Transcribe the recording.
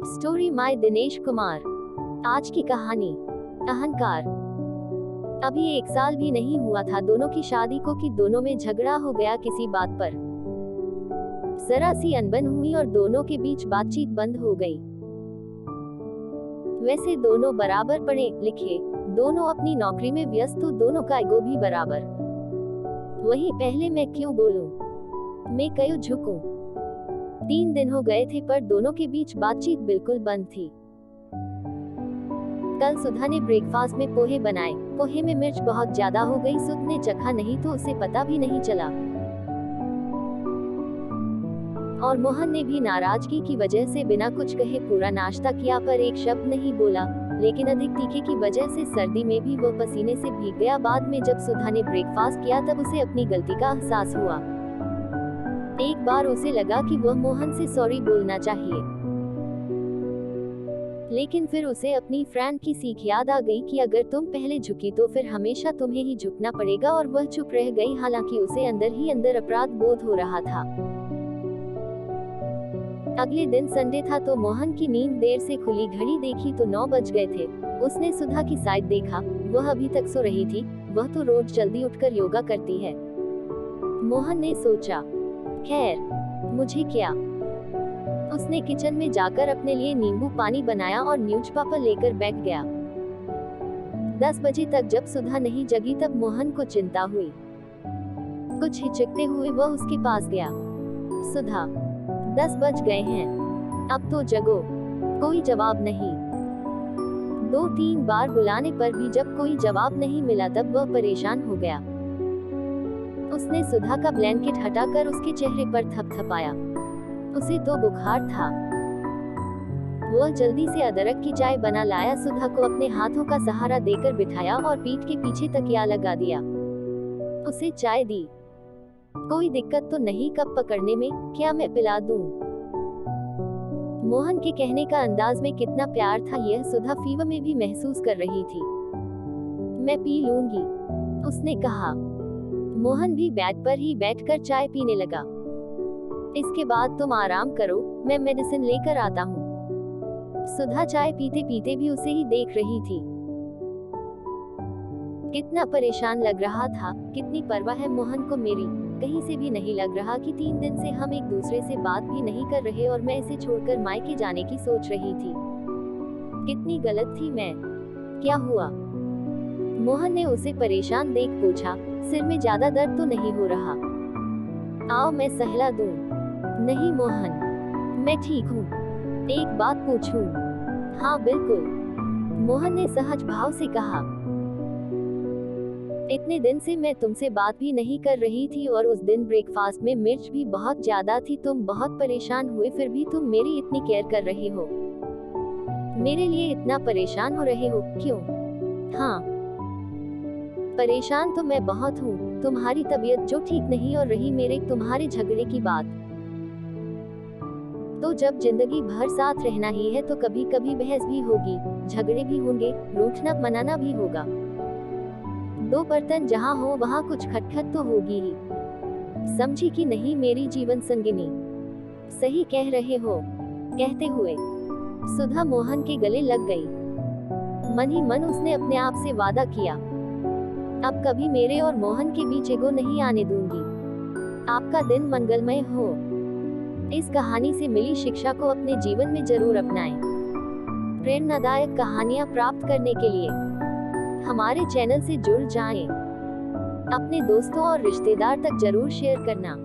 Story my Dinesh Kumar. आज की कहानी अहंकार। अभी 1 साल भी नहीं हुआ था दोनों की शादी को कि दोनों में झगड़ा हो गया किसी बात पर। जरा सी अनबन हुई और दोनों के बीच बातचीत बंद हो गई। वैसे दोनों बराबर पढ़े लिखे, दोनों अपनी नौकरी में व्यस्त, तो दोनों का ईगो भी बराबर। वही पहले मैं क्यों बोलूं, मैं क्यों झुकूं। 3 दिन हो गए थे पर दोनों के बीच बातचीत बिल्कुल बंद थी। कल सुधा ने ब्रेकफास्ट में पोहे बनाए। पोहे में मिर्च बहुत ज्यादा हो गई। सुध ने चखा नहीं तो उसे पता भी नहीं चला। और मोहन ने भी नाराजगी की वजह से बिना कुछ कहे पूरा नाश्ता किया पर एक शब्द नहीं बोला। लेकिन अधिक तीखे की वजह से सर्दी में भी वो पसीने से भीग गया। बाद में जब सुधा ने ब्रेकफास्ट किया तब उसे अपनी गलती का एहसास हुआ। एक बार उसे लगा कि वह मोहन से सॉरी बोलना चाहिए, लेकिन फिर उसे अपनी फ्रेंड की सीख याद आ गई कि अगर तुम पहले झुकी तो फिर हमेशा तुम्हें ही झुकना पड़ेगा। और वह चुप रह गई, हालांकि उसे अंदर ही अंदर अपराध बोध हो रहा था। अगले दिन संडे था तो मोहन की नींद देर से खुली। घड़ी देखी तो 9 बज गए थे। उसने सुधा की साइड देखा, वह अभी तक सो रही थी। वह तो रोज जल्दी उठकर योगा करती है। मोहन ने सोचा, खैर मुझे क्या। उसने किचन में जाकर अपने लिए नींबू पानी बनाया और न्यूज़पेपर लेकर बैठ गया। 10 बजे तक जब सुधा नहीं जगी तब मोहन को चिंता हुई। कुछ हिचकते हुए वह उसके पास गया। सुधा, 10 बज गए हैं, अब तो जगो। कोई जवाब नहीं। 2-3 बार बुलाने पर भी जब कोई जवाब नहीं मिला तब वह परेशान हो गया। उसने सुधा का ब्लैंकेट हटाकर उसके चेहरे पर थपथपाया। उसे तो बुखार था। वह जल्दी से अदरक की चाय बना लाया। सुधा को अपने हाथों का सहारा देकर बिठाया और पीठ के पीछे तकिया लगा दिया। उसे चाय दी। कोई दिक्कत तो नहीं कप पकड़ने में, क्या मैं पिला दूं? मोहन के कहने का अंदाज में कितना प्यार था यह सुधा फीवर में भी महसूस कर रही थी। मैं पी लूंगी, उसने कहा। मोहन भी बेड पर ही बैठकर चाय पीने लगा। इसके बाद तुम आराम करो, मैं मेडिसिन लेकर आता हूँ। सुधा चाय पीते पीते भी उसे ही देख रही थी। कितना परेशान लग रहा था, कितनी परवाह है मोहन को मेरी। कहीं से भी नहीं लग रहा कि 3 दिन से हम एक दूसरे से बात भी नहीं कर रहे और मैं इसे छोड़कर मायके जाने की सोच रही थी। कितनी गलत थी मैं। क्या हुआ? मोहन ने उसे परेशान देख पूछा। सिर में ज्यादा दर्द तो नहीं हो रहा? आओ मैं सहला दूं। नहीं मोहन, मैं ठीक हूँ। एक बात पूछूं? हाँ बिल्कुल, मोहन ने सहज भाव से कहा। इतने दिन से मैं तुमसे बात भी नहीं कर रही थी और उस दिन ब्रेकफास्ट में मिर्च भी बहुत ज्यादा थी। तुम बहुत परेशान हुए, फिर भी तुम मेरी इतनी केयर कर रहे हो। मेरे लिए इतना परेशान हो रहे हो क्यों? हाँ, परेशान तो मैं बहुत हूँ। तुम्हारी तबीयत जो ठीक नहीं और रही मेरे तुम्हारे झगड़े की बात। तो जब जिंदगी भर साथ रहना ही है तो कभी कभी बहस भी होगी, झगड़े भी होंगे, रूठना मनाना भी होगा। 2 बर्तन जहाँ हो वहाँ कुछ खटखट तो होगी ही। समझी कि नहीं मेरी जीवन संगिनी? सही कह रहे हो, कहते हुए सुधा मोहन के गले लग गई। मन ही मन उसने अपने आप से वादा किया, अब कभी मेरे और मोहन के बीच ईगो नहीं आने दूंगी। आपका दिन मंगलमय हो। इस कहानी से मिली शिक्षा को अपने जीवन में जरूर अपनाएं। प्रेरणादायक कहानियां प्राप्त करने के लिए हमारे चैनल से जुड़ जाएं। अपने दोस्तों और रिश्तेदार तक जरूर शेयर करना।